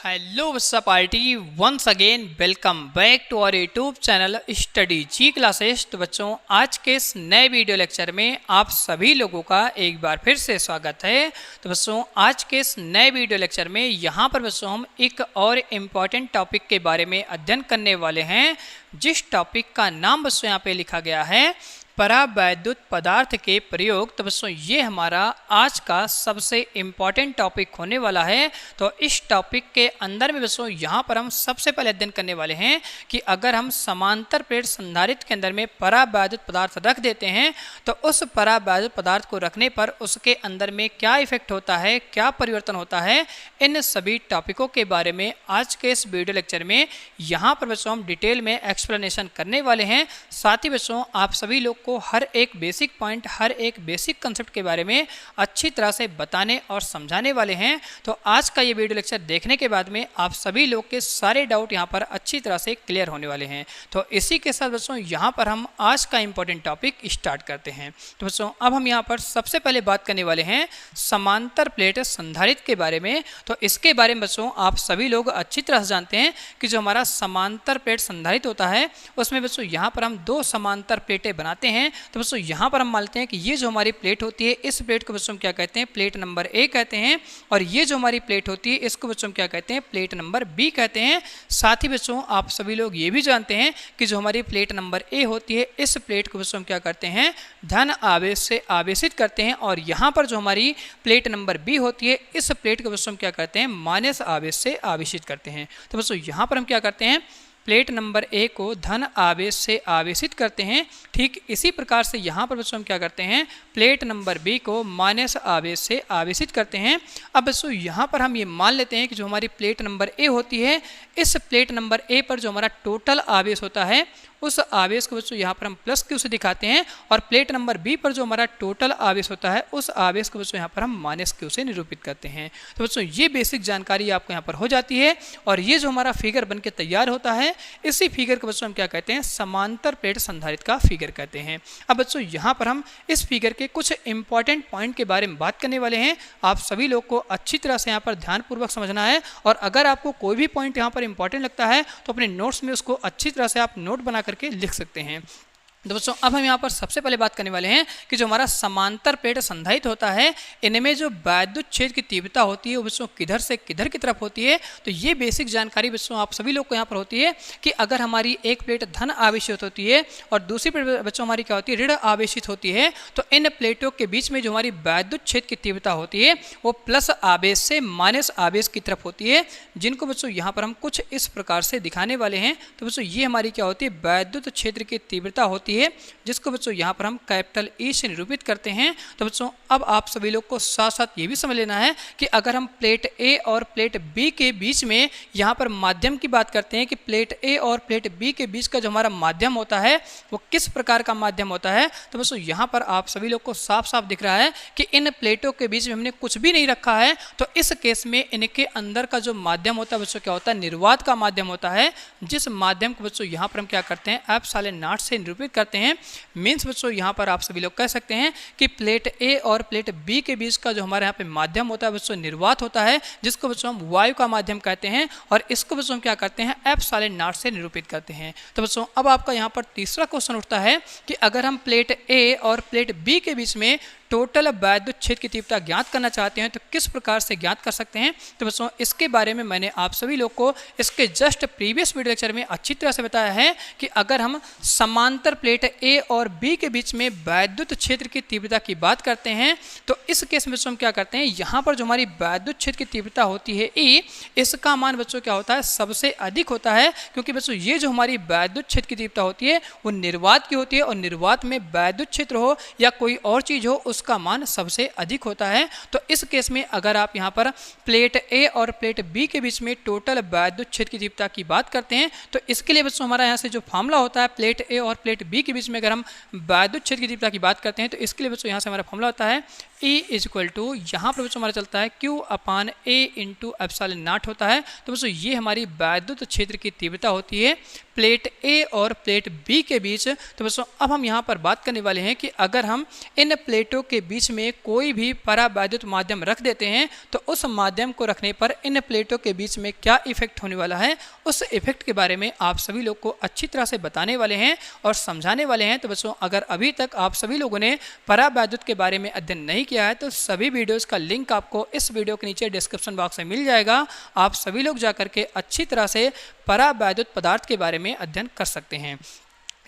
Hello what's up party once again welcome back to our YouTube channel study ji classes. तो बच्चों आज के इस नए वीडियो लेक्चर में आप सभी लोगों का एक बार फिर से स्वागत है। तो बच्चों आज के इस नए वीडियो लेक्चर में यहाँ पर बच्चों हम एक और इम्पॉर्टेंट टॉपिक के बारे में अध्ययन करने वाले हैं, जिस टॉपिक का नाम बच्चों यहाँ पे लिखा गया है परावैद्युत पदार्थ के प्रयोग। तो बच्चों ये हमारा आज का सबसे इम्पॉर्टेंट टॉपिक होने वाला है। तो इस टॉपिक के अंदर में बच्चों यहाँ पर हम सबसे पहले अध्ययन करने वाले हैं कि अगर हम समांतर प्लेट संधारित्र के अंदर में परावैद्युत पदार्थ रख देते हैं तो उस परावैद्युत पदार्थ को रखने पर उसके अंदर में क्या इफेक्ट होता है, क्या परिवर्तन होता है, इन सभी टॉपिकों के बारे में आज के इस वीडियो लेक्चर में यहाँ पर बच्चों हम डिटेल में एक्सप्लेनेशन करने वाले हैं। साथ ही बच्चों आप सभी लोग हर एक बेसिक पॉइंट, हर एक बेसिक कंसेप्ट के बारे में अच्छी तरह से बताने और समझाने वाले हैं। तो आज का ये वीडियो लेक्चर देखने के बाद में आप सभी लोग के सारे डाउट यहाँ पर अच्छी तरह से क्लियर होने वाले हैं। तो इसी के साथ बच्चों यहाँ पर हम आज का इंपॉर्टेंट टॉपिक स्टार्ट करते हैं। तो बच्चों अब हम यहाँ पर सबसे पहले बात करने वाले हैं समांतर प्लेट संधारित्र के बारे में। तो इसके बारे में बच्चों आप सभी लोग अच्छी तरह से जानते हैं कि जो हमारा समांतर प्लेट संधारित्र होता है उसमें बच्चों यहाँ पर हम दो समांतर प्लेटें बनाते हैं। तो बच्चों यहाँ पर हम मानते हैं कि ये जो हमारी प्लेट होती है इस प्लेट को बच्चों हम क्या कहते हैं, प्लेट नंबर ए कहते हैं, और ये जो हमारी प्लेट होती है इसको बच्चों हम क्या कहते हैं, प्लेट नंबर बी कहते हैं। साथ ही बच्चों आप सभी लोग ये भी जानते हैं कि जो हमारी प्लेट नंबर ए होती है इस प्लेट को बच्चों हम क्या करते हैं, धन आवेश से आवेशित करते हैं, और यहाँ पर जो हमारी प्लेट नंबर बी होती है इस प्लेट को बच्चों हम क्या करते हैं, माइनस आवेश से आवेशित करते हैं। तो बच्चों यहाँ पर हम क्या करते हैं, प्लेट नंबर ए को धन आवेश से आवेशित करते हैं। ठीक इसी प्रकार से यहाँ पर बच्चों हम क्या करते हैं, प्लेट नंबर बी को माइनस आवेश से आवेशित करते हैं। अब बच्चों यहाँ पर हम ये मान लेते हैं कि जो हमारी प्लेट नंबर ए होती है इस प्लेट नंबर ए पर जो हमारा टोटल आवेश होता है उस आवेश को बच्चों यहाँ पर हम प्लस क्यू से दिखाते हैं, और प्लेट नंबर बी पर जो हमारा टोटल आवेश होता है उस आवेश को बच्चों यहाँ पर हम माइनस क्यू से निरूपित करते हैं। तो बच्चों ये बेसिक जानकारी आपको यहाँ पर हो जाती है, और ये जो हमारा फिगर बन के तैयार होता है इसी फिगर को बच्चों हम क्या कहते हैं, समांतर प्लेट संधारित्र का फिगर कहते हैं। अब बच्चों यहाँ पर हम इस फिगर के कुछ इंपॉर्टेंट पॉइंट के बारे में बात करने वाले हैं। आप सभी लोग को अच्छी तरह से यहाँ पर ध्यानपूर्वक समझना है, और अगर आपको कोई भी पॉइंट यहाँ पर इंपॉर्टेंट लगता है तो अपने नोट्स में उसको अच्छी तरह से आप नोट बना करके लिख सकते हैं। तो दोस्तों अब हम यहाँ पर सबसे पहले बात करने वाले हैं कि जो हमारा समांतर प्लेट संधारित्र होता है इनमें जो वैद्युत क्षेत्र की तीव्रता होती है वो बच्चों किधर से किधर की तरफ होती है। तो ये बेसिक जानकारी बच्चों आप सभी लोग को यहाँ पर होती है कि अगर हमारी एक प्लेट धन आवेशित होती है और दूसरी प्लेट बच्चों हमारी क्या होती है, ऋण आवेशित होती है, तो इन प्लेटों के बीच में जो हमारी वैद्युत क्षेत्र की तीव्रता होती है वो प्लस आवेश से माइनस आवेश की तरफ होती है, जिनको बच्चों यहाँ पर हम कुछ इस प्रकार से दिखाने वाले हैं। तो बच्चों ये हमारी क्या होती है, वैद्युत क्षेत्र की तीव्रता होती है, जिसको बच्चों यहाँ पर हम कैपिटल ई से निरूपित करते हैं। तो बच्चों अब आप सभी लोग को साथ साथ ये भी समझ लेना है कि अगर हम प्लेट ए और प्लेट बी के बीच में यहाँ पर माध्यम की बात करते हैं कि प्लेट ए और प्लेट बी के बीच का जो हमारा माध्यम होता है वो किस प्रकार का माध्यम होता है। तो बच्चों यहाँ पर आप सभी लोग को साफ साफ दिख रहा है कि इन प्लेटों के बीच में हमने कुछ भी नहीं रखा है। तो इस केस में इनके अंदर का जो माध्यम होता है बच्चों क्या होता है, निर्वात का माध्यम होता है, जिस माध्यम को बच्चों यहाँ पर हम क्या करते हैं, एप्सिलॉन नॉट से निरूपित करते हैं। मीन्स बच्चों यहाँ पर आप सभी लोग कह सकते हैं कि प्लेट ए और प्लेट बी के बीच का जो हमारे यहाँ पे माध्यम होता है बच्चों निर्वात होता है, जिसको बच्चों हम वायु का माध्यम कहते हैं, और इसको बच्चों हम क्या करते हैं, एप्सिलॉन नॉट से निरूपित करते हैं। तो बच्चों अब आपका यहाँ पर तीसरा क्वेश्चन उठता है कि अगर हम प्लेट ए और प्लेट बी के बीच में टोटल वैद्युत क्षेत्र की तीव्रता ज्ञात करना चाहते हैं तो किस प्रकार से ज्ञात कर सकते हैं। तो बच्चों इसके बारे में मैंने आप सभी लोग को इसके जस्ट प्रीवियस वीडियो लेक्चर में अच्छी तरह से बताया है कि अगर हम समांतर प्लेट ए और बी के बीच में वैद्युत क्षेत्र की तीव्रता की बात करते हैं तो इस केस में बच्चों हम क्या करते हैं, यहाँ पर जो हमारी वैद्युत क्षेत्र की तीव्रता होती है ई, इसका मान बच्चों क्या होता है, सबसे अधिक होता है, क्योंकि बच्चों ये जो हमारी वैद्युत क्षेत्र की तीव्रता होती है वो निर्वात की होती है, और निर्वात में वैद्युत क्षेत्र हो या कोई और चीज हो उसका मान सबसे अधिक होता है। तो इस केस में अगर आप यहाँ पर प्लेट ए और प्लेट बी के बीच में टोटल वैद्युत क्षेत्र की तीव्रता की बात करते हैं तो इसके लिए बच्चों हमारा यहाँ से जो फॉर्मूला होता है प्लेट ए और प्लेट बी के बीच में अगर हम वैद्युत क्षेत्र की तीव्रता की बात करते हैं तो इसके लिए बच्चों यहाँ से हमारा फॉर्मूला होता है E इक्वल टू, यहाँ पर बच्चों हमारा चलता है Q upon A into epsilon not होता है। तो बच्चों ये हमारी वैद्युत क्षेत्र की तीव्रता होती है प्लेट ए और प्लेट बी के बीच। तो बच्चों अब हम यहाँ पर बात करने वाले हैं कि अगर हम इन प्लेटों के बीच में कोई भी परावैद्युत माध्यम रख देते हैं तो उस माध्यम को रखने पर इन प्लेटों के बीच में क्या इफेक्ट होने वाला है, उस इफेक्ट के बारे में आप सभी लोग को अच्छी तरह से बताने वाले हैं और समझाने वाले हैं। तो बच्चों अगर अभी तक आप सभी लोगों ने परावैद्युत के बारे में अध्ययन नहीं किया है तो सभी वीडियोस का लिंक आपको इस वीडियो के नीचे डिस्क्रिप्शन बॉक्स में मिल जाएगा। आप सभी लोग जाकर के अच्छी तरह से परावैद्युत पदार्थ के बारे में अध्ययन कर सकते हैं।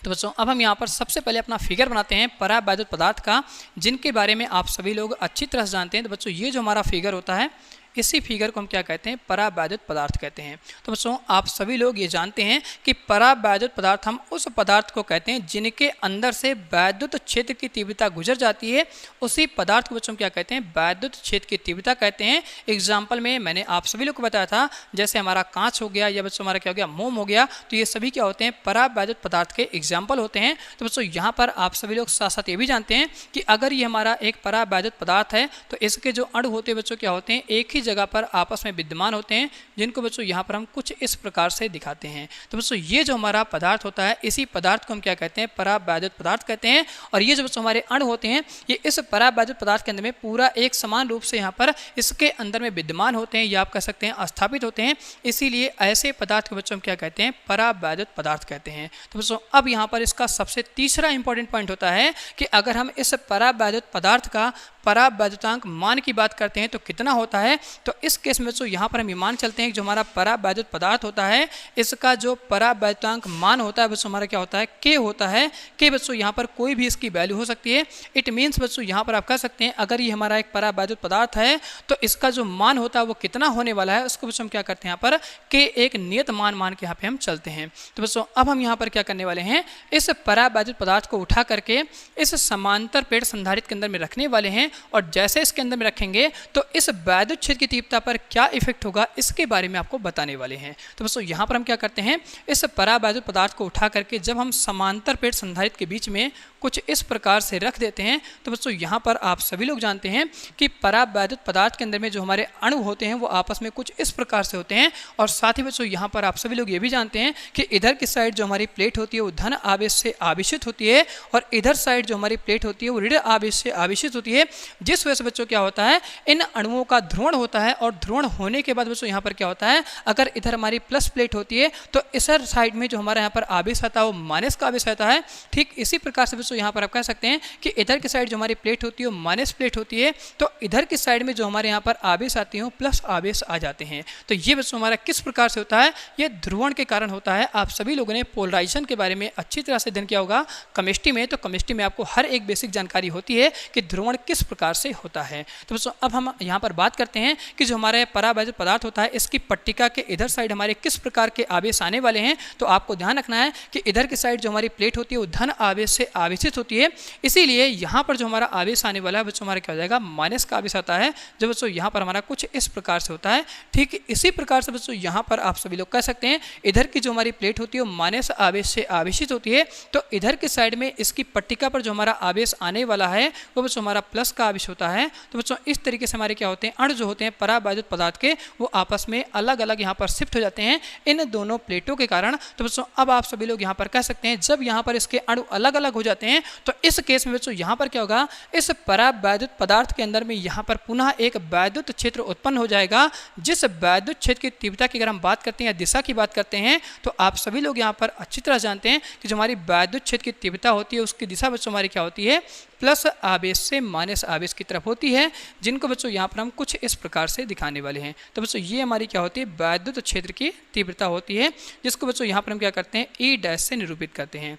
तो बच्चों अब हम यहाँ पर सबसे पहले अपना फिगर बनाते हैं परावैद्युत पदार्थ का, जिनके बारे में आप सभी लोग अच्छी तरह से जानते हैं। तो बच्चों ये जो हमारा फिगर होता है, इसी फिगर को हम क्या कहते हैं, परावैद्युत पदार्थ कहते हैं। तो बच्चों आप सभी लोग ये जानते हैं कि परावैद्युत पदार्थ हम उस पदार्थ को कहते हैं जिनके अंदर से वैद्युत क्षेत्र की तीव्रता गुजर जाती है, उसी पदार्थ को बच्चों क्या कहते हैं, वैद्युत क्षेत्र की तीव्रता कहते हैं। एग्जाम्पल में मैंने आप सभी लोग को बताया था, जैसे हमारा कांच हो गया या बच्चों हमारा क्या हो गया, मोम हो गया, तो ये सभी क्या होते हैं, परावैद्युत पदार्थ के एग्जाम्पल होते हैं। तो बच्चों यहाँ पर आप सभी लोग साथ साथ ये भी जानते हैं कि अगर ये हमारा एक परावैद्युत पदार्थ है तो इसके जो अणु होते हैं बच्चों क्या होते हैं, एक ही जगह पर आपस में विद्यमान होते हैं, जिनको बच्चों यहाँ पर हम कुछ इस प्रकार से दिखाते हैं। तो बच्चों ये जो हमारा पदार्थ होता है, इसी पदार्थ को हम क्या कहते हैं, परावैद्युत पदार्थ कहते हैं। और ये जो बच्चों हमारे अणु होते हैं, ये इस परावैद्युत पदार्थ के अंदर में पूरा एक समान रूप से यहाँ पर इसके अंदर में विद्यमान होते हैं, या आप कह सकते हैं स्थापित होते हैं। इसीलिए ऐसे पदार्थ को बच्चों हम क्या कहते हैं, परावैद्युत पदार्थ कहते हैं। तो बच्चों अब यहाँ पर इसका सबसे तीसरा इंपॉर्टेंट पॉइंट होता है कि अगर हम इस परावैद्युत पदार्थ का परावैद्युतांक मान की बात करते हैं तो कितना होता है। तो इस केस में बच्चों यहाँ पर हम मान चलते हैं कि जो हमारा परावैद्युत पदार्थ होता है, इसका जो परावैद्युतांक मान होता है बच्चों हमारा क्या होता है, के होता है। के बच्चों यहाँ पर कोई भी इसकी वैल्यू हो सकती है। इट मीन्स बच्चों यहाँ पर आप कह सकते हैं अगर ये हमारा एक परावैद्युत पदार्थ है तो इसका जो मान होता है वो कितना होने वाला है, उसको बच्चों हम क्या करते हैं, यहाँ पर के एक नियत मान के यहाँ पे हम चलते हैं। तो बच्चों अब हम यहाँ पर क्या करने वाले हैं, इस परावैद्युत पदार्थ को उठा करके इस समांतर प्लेट संधारित्र के अंदर में रखने वाले हैं, और जैसे इसके अंदर में रखेंगे तो इस वैद्युत क्षेत्र की तीव्रता पर क्या इफेक्ट होगा, इसके बारे में आपको बताने वाले हैं। तो बच्चों यहाँ पर हम क्या करते हैं, इस परावैद्युत पदार्थ को उठा करके जब हम समांतर प्लेट संधारित्र के बीच में कुछ इस प्रकार से रख देते हैं, तो बच्चों यहाँ पर आप सभी लोग जानते हैं कि परावैद्युत पदार्थ के अंदर में जो हमारे अणु होते हैं वो आपस में कुछ इस प्रकार से होते हैं। और साथ ही बच्चों यहाँ पर आप सभी लोग ये भी जानते हैं कि इधर की साइड जो हमारी प्लेट होती है वो धन आवेश से आवेशित होती है, और इधर साइड जो हमारी प्लेट होती है वो ऋण आवेश से आवेशित होती है। जिस वजह से बच्चों क्या होता है, इन अणुओं का ध्रुवण होता है, और ध्रुवण होने के बाद बच्चों यहाँ पर क्या होता है, अगर इधर हमारी प्लस प्लेट होती है तो इस साइड में जो हमारा यहाँ पर आवेश आता है वो माइनस का आवेश रहता है। ठीक इसी प्रकार से बच्चों यहाँ पर आप कह सकते हैं कि इधर की साइड जो हमारी प्लेट होती है वो माइनस प्लेट होती है, तो इधर की साइड में जो हमारे यहाँ पर आवेश आते हैं प्लस आवेश आ जाते हैं। तो ये बच्चों हमारा किस प्रकार से होता है, ये ध्रुवण के कारण होता है। आप सभी लोगों ने पोलराइजेशन के बारे में अच्छी तरह से अध्ययन किया होगा केमिस्ट्री में, तो केमिस्ट्री में आपको हर एक बेसिक जानकारी होती है कि ध्रुवण किस प्रकार से होता है। तो बच्चों अब हम यहाँ पर बात करते हैं कि जो हमारे परावैद्युत पदार्थ होता है, इसकी पट्टिका के इधर साइड हमारे किस प्रकार के आवेश आने वाले हैं। तो आपको ध्यान रखना है कि इधर की साइड जो हमारी प्लेट होती है वो धन आवेश से आवेशित होती है, इसीलिए यहाँ पर जो हमारा आवेश आने वाला है बच्चों हमारा क्या हो जाएगा, माइनस का आवेश आता है। जो बच्चों यहाँ पर हमारा कुछ इस प्रकार से होता है। ठीक इसी प्रकार से बच्चों यहाँ पर आप सभी लोग कह सकते हैं इधर की जो हमारी प्लेट होती है वो माइनस आवेश से आवेशित होती है, तो इधर की साइड में इसकी पट्टिका पर जो हमारा आवेश आने वाला है वो बच्चों हमारा प्लस का आवेश होता है। तो बच्चों इस तरीके से हमारे क्या होते हैं, अणु जो होते हैं परावैद्युत पदार्थ के वो आपस में अलग अलग यहाँ पर शिफ्ट हो जाते हैं इन दोनों प्लेटों के कारण। तो बच्चों अब आप सभी लोग यहाँ पर कह सकते हैं जब यहाँ पर इसके अणु अलग अलग हो जाते हैं तो इस केस में बच्चों यहाँ पर क्या होगा, इस परावैद्युत पदार्थ के अंदर में यहाँ पर पुनः एक वैद्युत क्षेत्र उत्पन्न हो जाएगा। जिस वैद्युत क्षेत्र की तीव्रता की अगर हम बात करते हैं या दिशा की बात करते हैं तो आप सभी लोग यहाँ पर अच्छी तरह जानते हैं कि जो हमारी वैद्युत क्षेत्र की तीव्रता होती है उसकी दिशा बच्चों हमारी क्या होती है, प्लस आवेश से माइनस आवेश की तरफ होती है, जिनको बच्चों यहाँ पर हम कुछ इस प्रकार से दिखाने वाले हैं। तो बच्चों ये हमारी क्या होती है, वैद्युत क्षेत्र की तीव्रता होती है, जिसको बच्चों यहाँ पर हम क्या करते हैं, ई डैश से निरूपित करते हैं।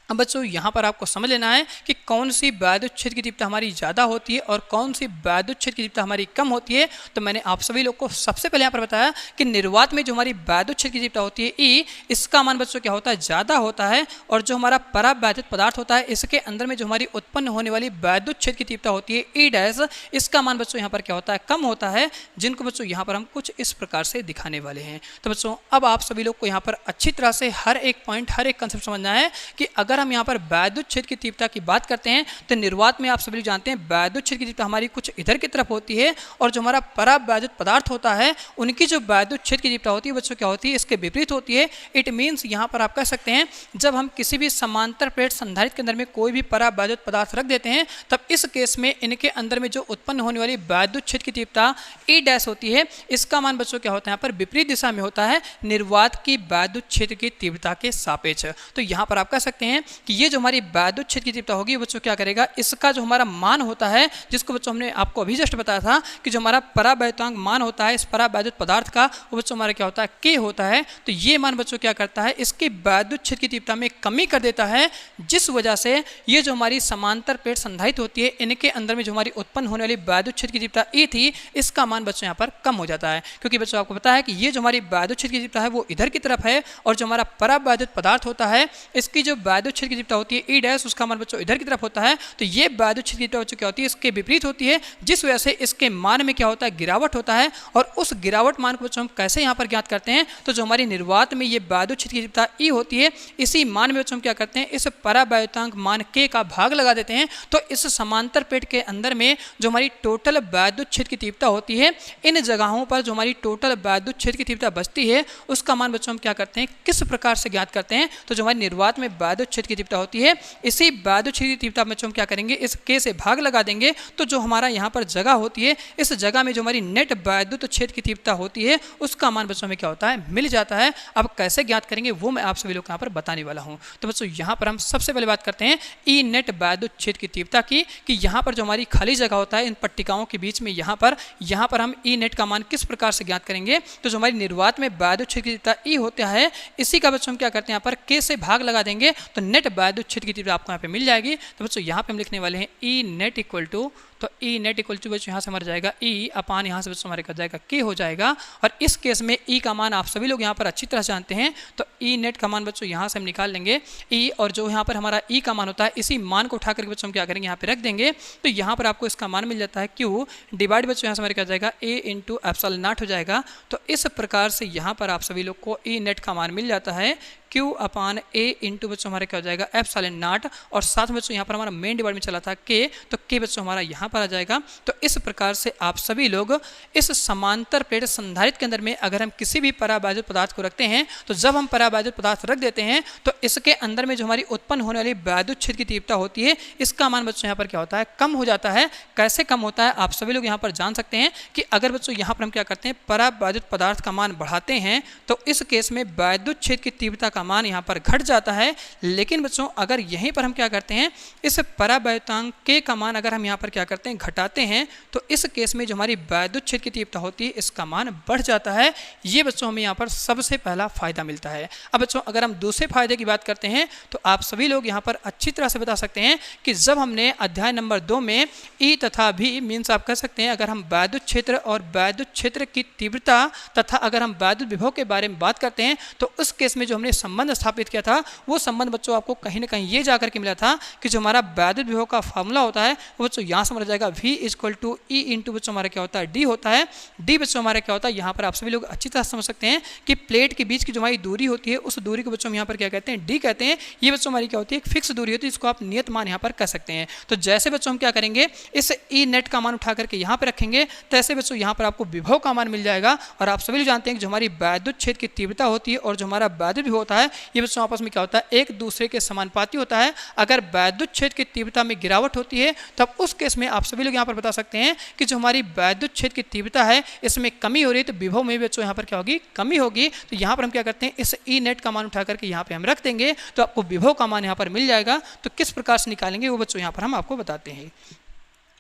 अब बच्चों यहाँ पर आपको समझ लेना है कि कौन सी वैद्युत क्षेत्र की तीव्रता हमारी ज़्यादा होती है और कौन सी वैद्युत क्षेत्र की तीव्रता हमारी कम होती है। तो मैंने आप सभी लोग को सबसे पहले यहाँ पर बताया कि निर्वात में जो हमारी वैद्युत क्षेत्र की तीव्रता होती है ई, इसका मान बच्चों क्या होता है, ज़्यादा होता है, और जो हमारा परावैद्युत पदार्थ होता है इसके अंदर में जो हमारी उत्पन्न होने वाली वैद्युत क्षेत्र की तीव्रता होती है ई डैश, इसका मान बच्चों यहाँ पर क्या होता है, कम होता है, जिनको बच्चों यहाँ पर हम कुछ इस प्रकार से दिखाने वाले हैं। तो बच्चों अब आप सभी लोग को यहाँ पर अच्छी तरह से हर एक पॉइंट, हर एक कंसेप्ट समझना है कि अगर अगर हम यहाँ पर वैद्युत क्षेत्र की तीव्रता की बात करते हैं तो निर्वात में आप सभी लोग जानते हैं वैद्युत क्षेत्र की तीव्रता हमारी कुछ इधर की तरफ होती है, और जो हमारा परावैद्युत पदार्थ होता है उनकी जो वैद्युत क्षेत्र की तीव्रता होती है बच्चों क्या होती है, इसके विपरीत होती है। इट मीन्स यहाँ पर आप कह सकते हैं जब हम किसी भी समांतर प्लेट संधारित्र के अंदर में कोई भी परावैद्युत पदार्थ रख देते हैं तब इस केस में इनके अंदर में जो उत्पन्न होने वाली वैद्युत क्षेत्र की तीव्रता ई डैश होती है, इसका मान बच्चों क्या होता है यहाँ पर विपरीत दिशा में होता है निर्वात की वैद्युत क्षेत्र की तीव्रता के सापेक्ष। तो यहाँ पर आप कह सकते हैं कि ये जो हमारी वैद्युत क्षेत्र की तीव्रता होगी बच्चों क्या करेगा, इसका जो हमारा मान होता है जिसको बच्चों हमने आपको अभी जस्ट बताया था कि जो हमारा परावैद्युतांक मान होता है इस परावैद्युत पदार्थ का वो बच्चों हमारा क्या होता है के होता है। तो ये मान बच्चों क्या करता है, इसकी वैद्युत क्षेत्र की तीव्रता में कमी कर देता है, जिस वजह से ये जो हमारी समांतर प्लेट संधारित्र होती है इनके अंदर में जो हमारी उत्पन्न होने वाली वैद्युत क्षेत्र की तीव्रता ई थी इसका मान बच्चों यहाँ पर कम हो जाता है। क्योंकि बच्चों आपको पता है कि ये जो हमारी वैद्युत क्षेत्र की तीव्रता है वो इधर की तरफ है, और जो हमारा परावैद्युत पदार्थ होता है इसकी जो वैद्युत क्षेत्र की तीव्रता होती है ई डैश उसका मान बच्चों इधर की तरफ होता है। तो ये वैद्युत क्षेत्र की तीव्रता बच्चों क्या होती है, इसके विपरीत होती है, जिस वजह से इसके मान में क्या होता है, गिरावट होता है। और उस गिरावट मान को बच्चों हम कैसे यहाँ पर ज्ञात करते हैं, तो जो हमारी निर्वात में ये वैद्युत क्षेत्र की तीव्रता ई होती है इसी मान में बच्चों हम क्या करते हैं, इस परावैद्युतांक मान के का भाग लगा देते हैं। तो इस समांतर प्लेट के अंदर में जो हमारी टोटल वैद्युत क्षेत्र की तीव्रता होती है इन जगहों पर जो हमारी टोटल वैद्युत क्षेत्र की तीव्रता बचती है उसका मान बच्चों हम क्या करते हैं, किस प्रकार से ज्ञात करते हैं। तो जो हमारी निर्वात में वैद्युत क्षेत्र की तीव्रता होती है इसी वैद्युत क्षेत्र की तीव्रता बच्चों हम क्या करेंगे, इस के से भाग लगा देंगे। तो जो हमारा यहाँ पर जगह होती है इस जगह में जो हमारी नेट वैद्युत क्षेत्र की तीव्रता होती है उसका मान बच्चों में क्या होता है, मिल जाता है। अब कैसे ज्ञात करेंगे वो मैं आप सभी लोग यहाँ पर बताने वाला हूँ। तो बच्चों यहाँ पर हम सबसे पहले बात करते हैं ई नेट वैद्युत क्षेत्र की तीव्रता की, कि यहाँ पर जो हमारी खाली जगह होता है इन पट्टिकाओं के बीच में यहाँ पर हम ई नेट का मान किस प्रकार से ज्ञात करेंगे। तो जो हमारी निर्वात में वैद्युत क्षेत्र की तीव्रता ई होता है इसी का बच्चों हम क्या करते हैं, यहाँ पर के से भाग लगा देंगे तो नेट वैद्युत क्षेत्र की तीव्रता आपको यहाँ पे मिल जाएगी। तो बच्चों यहाँ पे हम लिखने वाले हैं ई नेट इक्वल टू, तो ई नेट इक्वल टू बच्चों यहाँ से हमारा जाएगा ई अपान यहाँ से बच्चों हमारे का जाएगा के हो जाएगा। और इस केस में ई का मान आप सभी लोग यहाँ पर अच्छी तरह से जानते हैं, तो ई नेट का मान बच्चों यहाँ से हम निकाल लेंगे ई, और जो यहाँ पर हमारा ई का मान होता है इसी मान को उठा करके बच्चों हम क्या करेंगे यहाँ पे रख देंगे। तो यहाँ पर आपको इसका मान मिल जाता है क्यू डिवाइड बच्चों यहाँ से हमारे क्या जाएगा ए इंटू एप्सिलॉन नॉट हो जाएगा। तो इस प्रकार से यहाँ पर आप सभी लोग को ई नेट का मान मिल जाता है Q अपान ए इंटू बच्चों हमारे क्या हो जाएगा एप्सिलॉन नॉट, और साथ में बच्चों यहाँ पर हमारा मेन डिवाइड में चला था के, तो के बच्चों हमारा यहाँ पर आ जाएगा। तो इस प्रकार से आप सभी लोग इस समांतर प्लेट संधारित्र के अंदर में अगर हम किसी भी परावैद्युत पदार्थ को रखते हैं तो जब हम परावैद्युत पदार्थ रख देते हैं तो इसके अंदर में जो हमारी उत्पन्न होने वाली वैद्युत क्षेत्र की तीव्रता होती है इसका मान बच्चों यहाँ पर क्या होता है, कम हो जाता है। कैसे कम होता है आप सभी लोग यहाँ पर जान सकते हैं कि अगर बच्चों यहाँ पर हम क्या करते हैं, परावैद्युत पदार्थ का मान बढ़ाते हैं तो इस केस में वैद्युत क्षेत्र की तीव्रता का मान यहाँ पर घट जाता है। लेकिन बच्चों अगर यहीं पर हम क्या करते हैं, इस परावैद्युतांक के का मान अगर हम यहाँ पर क्या करते हैं, घटाते हैं, तो इस केस में जो हमारी वैद्युत क्षेत्र की तीव्रता होती है इसका मान बढ़ जाता है। ये बच्चों हमें यहाँ पर सबसे पहला फायदा मिलता है। अब बच्चों अगर हम दूसरे फायदे की बात करते हैं तो आप सभी लोग यहाँ पर अच्छी तरह से बता सकते हैं कि जब हमने अध्याय नंबर 2 में ई तथा भी मीन्स आप कह सकते हैं अगर हम वैद्युत क्षेत्र और वैद्युत क्षेत्र की तीव्रता तथा अगर हम वैद्युत विभव के बारे में बात करते हैं तो उस केस में जो हमने संबंध स्थापित किया था वो संबंध बच्चों आपको कहीं ना कहीं ये जाकर के मिला था कि जो हमारा वैद्युत विभव का फार्मूला होता है वो बच्चों यहाँ से मिल जाएगा V equal to E into बच्चों हमारा क्या होता है डी होता है। डी बच्चों हमारा क्या होता है, यहाँ पर आप सभी लोग अच्छी तरह समझ सकते हैं कि प्लेट के बीच की जो हमारी दूरी होती है उस दूरी को बच्चों हम यहाँ पर क्या कहते हैं, डी कहते हैं। ये बच्चों हमारी क्या होती है, एक फिक्स दूरी होती है, इसको आप नियत मान यहाँ पर कह सकते हैं। तो जैसे बच्चों हम क्या करेंगे, इस ई नेट का मान उठा करके यहाँ पर रखेंगे तैसे बच्चों यहाँ पर आपको विभव का मान मिल जाएगा। और आप सभी लोग जानते हैं कि जो हमारी वैद्युत क्षेत्र की तीव्रता होती है और जो हमारा वैद्युत विभव होता है ये बच्चों आपस में क्या होता है, एक दूसरे के समानुपाती होता है। अगर वैद्युत क्षेत्र की तीव्रता में गिरावट होती है तब उस केस में आप सभी लोग यहाँ पर बता सकते हैं कि जो हमारी वैद्युत क्षेत्र की तीव्रता है इसमें कमी हो रही है तो विभव में बच्चों यहाँ पर क्या होगी, कमी होगी। तो यहाँ पर हम क्या करते हैं, इस ई नेट का मान उठा करके यहाँ पे हम रख देंगे तो आपको विभव का मान यहाँ पर मिल जाएगा। तो किस प्रकार से निकालेंगे वो बच्चों यहाँ पर हम आपको बताते हैं।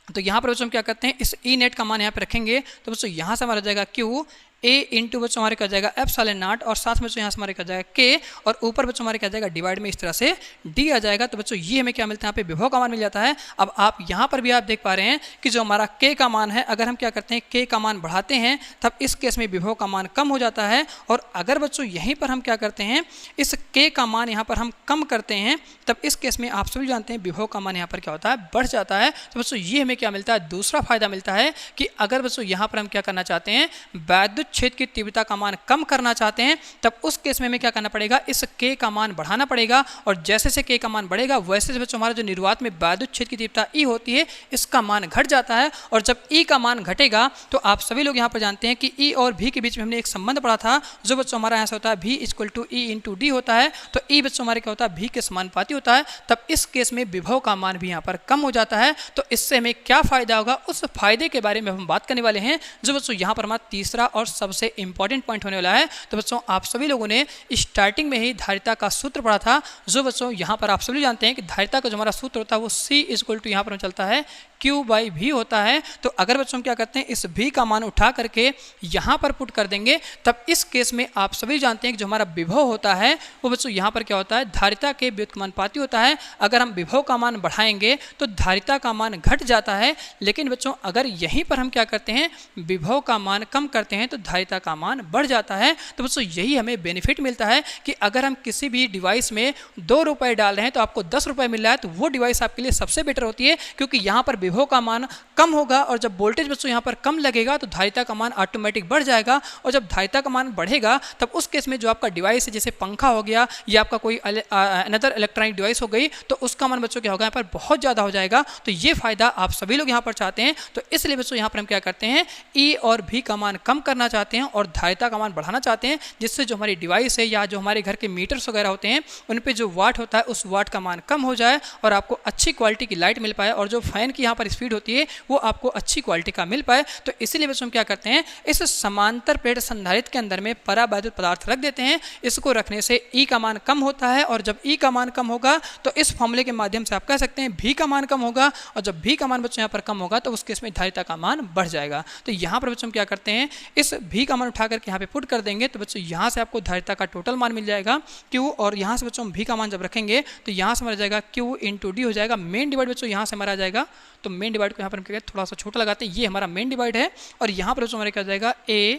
तो यहाँ पर बच्चों हम क्या करते हैं, इस ई नेट का मान यहाँ पे रखेंगे तो बच्चों यहाँ से हमारा जाएगा क्यू ए इंटू बच्चों हमारे क्या जाएगा एप्सिलॉन नॉट, और साथ में बच्चों यहाँ से हमारे क्या जाएगा के, और ऊपर बच्चों हमारे क्या जाएगा डिवाइड में इस तरह से डी आ जाएगा। तो बच्चों ये हमें क्या मिलता है, यहाँ पे विभव का मान मिल जाता है। अब आप यहाँ पर भी आप देख पा रहे हैं कि जो हमारा के का मान है अगर हम क्या करते हैं के का मान बढ़ाते हैं तब इस केस में विभव का मान कम हो जाता है। और अगर बच्चों यहीं पर हम क्या करते हैं, इस के का मान यहाँ पर हम कम करते हैं तब इस केस में आप सभी जानते हैं विभव का मान यहाँ पर क्या होता है, बढ़ जाता है। तो बच्चों ये हमें क्या मिलता है, दूसरा फायदा मिलता है कि अगर बच्चों यहाँ पर हम क्या करना चाहते हैं, वैद्युत वैद्युत छेद की तीव्रता का मान कम करना चाहते हैं, तब उस केस में हमें क्या करना पड़ेगा, इस K का मान बढ़ाना पड़ेगा। और जैसे से K का मान बढ़ेगा वैसे से बच्चों हमारा जो निर्वात में वैद्युत छेद की तीव्रता E होती है इसका मान घट जाता है। और जब E का मान घटेगा तो आप सभी लोग यहाँ पर जानते हैं कि E और V के बीच में हमने एक संबंध पढ़ा था, जो बच्चों हमारा यहाँ से होता है V = E × D होता है। तो E बच्चों हमारे क्या होता है, V के समानुपाती होता है। तब इस केस में विभव का मान भी यहाँ पर कम हो जाता है। तो इससे हमें क्या फायदा होगा, उस फायदे के बारे में हम बात करने वाले हैं, जो बच्चों यहाँ पर हमारा तीसरा और सबसे इंपॉर्टेंट पॉइंट होने वाला है। तो बच्चों आप सभी लोगों ने स्टार्टिंग में ही धारिता का सूत्र पढ़ा था, जो बच्चों यहाँ पर आप सभी जानते हैं कि धारिता का जो हमारा सूत्र होता है वो C = यहाँ पर चलता है Q/V होता है। तो अगर बच्चों हम क्या करते हैं, इस V का मान उठा करके यहाँ पर पुट कर देंगे, तब इस केस में आप सभी जानते हैं कि जो हमारा विभव होता है वो बच्चों यहाँ पर क्या होता है, धारिता के व्युत्क्रमानुपाती होता है। अगर हम विभव का मान बढ़ाएंगे तो धारिता का मान घट जाता है, लेकिन बच्चों अगर यहीं पर हम क्या करते हैं, विभव का मान कम करते हैं तो धारिता का मान बढ़ जाता है। तो बच्चों यही हमें बेनिफिट मिलता है कि अगर हम किसी भी डिवाइस में 2 रुपये डाल रहे हैं तो आपको 10 रुपये मिल रहा है, तो वो डिवाइस आपके लिए सबसे बेटर होती है, क्योंकि यहाँ पर विभव का मान कम होगा और जब वोल्टेज बच्चों यहाँ पर कम लगेगा तो धारिता का मान ऑटोमेटिक बढ़ जाएगा। और जब धारिता का मान बढ़ेगा तब उस केस में जो आपका डिवाइस है, जैसे पंखा हो गया या आपका कोई अनदर इलेक्ट्रॉनिक डिवाइस हो गई, तो उसका मान बच्चों क्या होगा, यहाँ पर बहुत ज़्यादा हो जाएगा। तो ये फायदा आप सभी लोग यहाँ पर चाहते हैं। तो इसलिए बच्चों यहाँ पर हम क्या करते हैं, E और V का मान कम करना चाहते हैं और धारिता का मान बढ़ाना चाहते हैं, जिससे जो हमारी डिवाइस है या जो हमारे घर के मीटर्स वगैरह होते हैं उन पे जो वाट होता है उस वाट का मान कम हो जाए और आपको अच्छी क्वालिटी की लाइट मिल पाए, और जो फैन की यहाँ पर स्पीड होती है वो आपको अच्छी क्वालिटी का मिल पाए। तो इसीलिए बच्चों हम क्या करते हैं, इस समांतर प्लेट संधारित्र के अंदर में परावैद्युत पदार्थ रख देते हैं। इसको रखने से E का मान कम होता है, और जब E का मान कम होगा तो इस फॉर्मूले के माध्यम से आप कह सकते हैं V का मान कम होगा, और जब V का मान बच्चों यहाँ पर कम होगा तो उस केस में धारिता का मान बढ़ जाएगा। तो यहाँ पर बच्चों हम क्या करते हैं, इस V का मान उठा करके यहाँ पे पुट कर देंगे, तो बच्चों यहाँ से आपको धारिता का टोटल मान मिल जाएगा Q, और यहाँ से बच्चों हम V का मान जब रखेंगे तो यहाँ से हमारा जाएगा Q × D हो जाएगा। मेन डिवाइड बच्चों यहाँ से हमारा आ जाएगा, तो मेन डिवाइड को यहाँ पर हम क्या थोड़ा सा छोटा लगाते हैं, ये हमारा मेन डिवाइड है। और यहाँ पर बच्चों हमारे क्या जाएगा A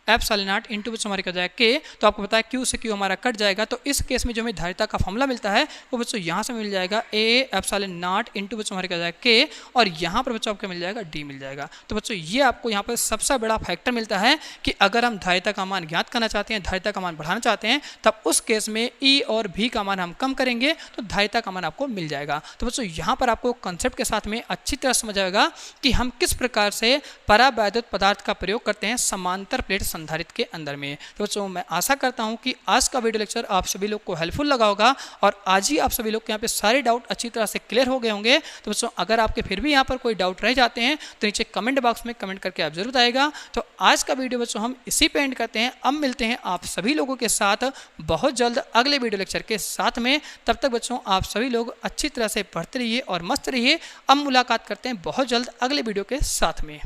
ε0 इंटू बच्चों हमारे क्या जाएगा K। तो आपको पता है Q से Q हमारा कट जाएगा, तो इस केस में जो हमें धारिता का फॉर्मूला मिलता है वो बच्चों यहाँ से मिल जाएगा A ε0 इंटू बच्चों हमारे क्या जाएगा K, और यहाँ पर बच्चों आपको मिल जाएगा D मिल जाएगा। तो बच्चों ये आपको यहाँ पर सबसे बड़ा फैक्टर मिलता है कि अगर हम धारिता का मान ज्ञात करना चाहते हैं, धारिता का मान बढ़ाना चाहते हैं, तब उस केस में E और V का मान हम कम करेंगे तो धारिता का मान आपको मिल जाएगा। तो बच्चों यहाँ पर आपको कंसेप्ट के साथ में अच्छी तरह समझ आएगा कि हम किस प्रकार से परावैद्युत पदार्थ का प्रयोग करते हैं समांतर प्लेट संधारित्र के अंदर में। तो बच्चों मैं आशा करता हूं कि आज का वीडियो लेक्चर आप सभी लोग को हेल्पफुल लगा होगा, और आज ही आप सभी लोग के यहाँ पे सारे डाउट अच्छी तरह से क्लियर हो गए होंगे। तो बच्चों अगर आपके फिर भी यहाँ पर कोई डाउट रह जाते हैं तो नीचे कमेंट बॉक्स में कमेंट करके आप जरूर बताइएगा। तो आज का वीडियो बच्चों हम इसी पे एंड करते हैं। अब मिलते हैं आप सभी लोगों के साथ बहुत जल्द अगले वीडियो लेक्चर के साथ में। तब तक बच्चों आप सभी लोग अच्छी तरह से पढ़ते रहिए और मस्त रहिए। अब मुलाकात करते हैं बहुत जल्द अगले वीडियो के साथ में।